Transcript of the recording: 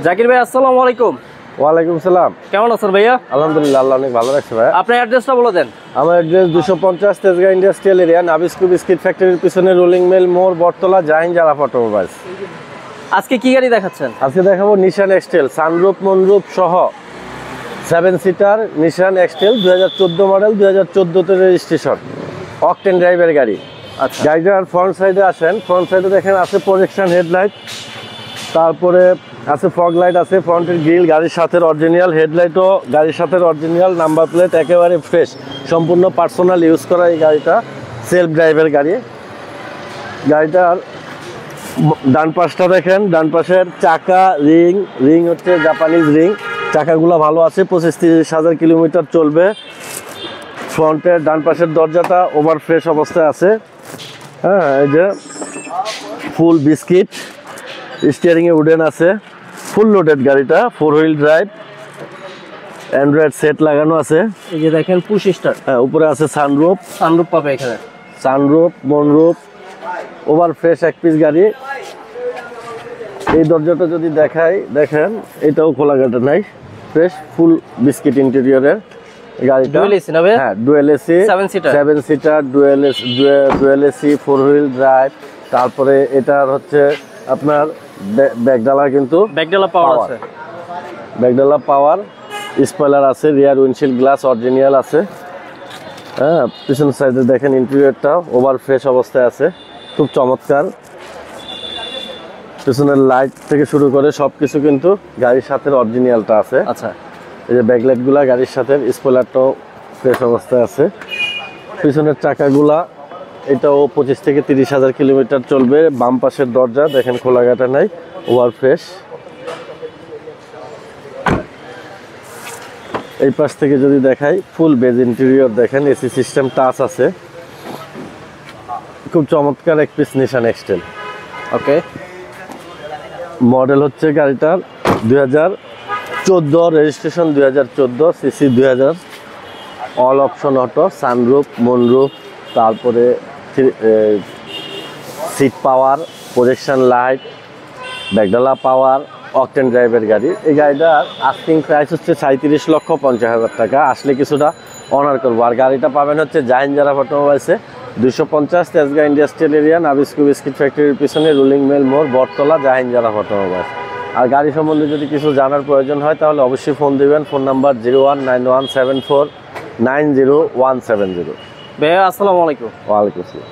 জাকির ভাই আসসালামু আলাইকুম। ওয়ালাইকুম সালাম। কেমন আছেন ভাইয়া? আলহামদুলিল্লাহ, আল্লাহ অনেক ভালো রাখছে ভাই। আপনার অ্যাড্রেসটা বলে দেন। আমার address 250 Tejgaon industrial area, Nabisco biscuit ফ্যাক্টরির পিছনে রোলিং মিল মোড়, বটতলা, জাহিন জারা অটোমোবাইলস। আজকে কি গাড়ি দেখাচ্ছেন? আজকে দেখাবো নিশান এক্সটেল, সানরুফ মনরুফ সহ 7 সিটার নিশান এক্সটেল 2014 মডেল, 2014 তে রেজিস্ট্রেশন, অকটেন ড্রাইভের গাড়ি। আচ্ছা, গাড়িটার ফ্রন্ট সাইডে আসেন, ফ্রন্ট সাইডে দেখেন আছে প্রজেকশন হেডলাইট, তারপরে আছে ফগ লাইট, আছে ফ্রন্টের গ্রিল গাড়ির সাথে অরিজিনাল, হেডলাইটও গাড়ির সাথে অরিজিনাল, নাম্বার প্লেট একেবারে ফ্রেশ, সম্পূর্ণ পার্সোনাল ইউজ করা এই গাড়িটা, সেলফ ড্রাইভের গাড়ি। গাড়িটার ডান পাশটা দেখেন, ডান পাশের চাকা রিং হচ্ছে জাপানিজ রিং, চাকাগুলো ভালো আছে, 25-30 হাজার কিলোমিটার চলবে। ফ্রন্টের ডান পাশের দরজাটা ওভার ফ্রেশ অবস্থায় আছে। হ্যাঁ, এই যে ফুল বিস্কিট, স্টিয়ারিংয়ে উডেন আছে, ফুল লোডেড গাড়িটা, 4 হুইল ড্রাইভ, অ্যান্ড্রয়েড সেট লাগানো আছে। এই যে দেখেন পুশ স্টার্ট। হ্যাঁ, উপরে আছে সানরুফ পাবে এখানে, সানরুফ মনরুফ, ওভার ফ্রেশ এক পিস গাড়ি। এই দরজাটা যদি দেখাই, দেখেন এটাও খোলা গাটা নাই, ফ্রেশ ফুল বিস্কিট ইন্টেরিয়রের গাড়িটা। ডুয়েল এসি না ভাই? হ্যাঁ, dual AC, 7 seater dual AC, 4 wheel drive. তারপরে এটার হচ্ছে আপনার ব্যাকডালা, কিন্তু ব্যাকডালা পাওয়ার আছে, ব্যাকডালা পাওয়ার, স্পয়লার আছে, রিয়ার উইন্ডশিল্ড গ্লাস অরিজিনাল আছে। হ্যাঁ, পিছন সাইডে দেখেন ইন্টেরিয়রটা ওভার ফ্রেশ অবস্থায় আছে, খুব চমৎকার। পিছনের লাইট থেকে শুরু করে সবকিছু কিন্তু গাড়ির সাথে অরিজিনালটা আছে। আচ্ছা, এই যে ব্যাকলাইটগুলা গাড়ির সাথে, স্পয়লারটাও ফ্রেশ অবস্থায় আছে। পিছনের চাকাগুলা এটাও 25-30 হাজার কিলোমিটার চলবে। বাম পাশের দরজা দেখেন খোলা গাটা নাই, ওভার ফ্রেশ। এই পাশ থেকে যদি দেখাই, ফুল বেজ ইন্টেরিয়র দেখেন, এসি সিস্টেম টাচ আছে, খুব চমৎকার এক পিস নিশান এক্সটেল। ওকে, মডেল হচ্ছে গাড়িটার 2014, registration 2014, CC 2000, all option auto, sunroof moonroof, তারপরে সিট পাওয়ার, প্রজেকশন লাইট, ব্যাকডালা পাওয়ার, অকটেন ড্রাইভের গাড়ি। এই গাড়িটার আস্কিং প্রাইস হচ্ছে 37,50,000 টাকা। আসলে কিছুটা অনার করবো। আর গাড়িটা পাবেন হচ্ছে জাহিন জারা অটোমোবাইলসে, 250 Tejgaon industrial area, Nabisco biscuit ফ্যাক্টরির পিছনে রোলিং মিল মোড়, বটতলা, জাহিন জারা অটোমোবাইলস। আর গাড়ি সম্বন্ধে যদি কিছু জানার প্রয়োজন হয় তাহলে অবশ্যই ফোন দিবেন। Phone number 019174900170। ভাইয়া আসসালামু আলাইকুম। ওয়ালাইকুম আসসালাম।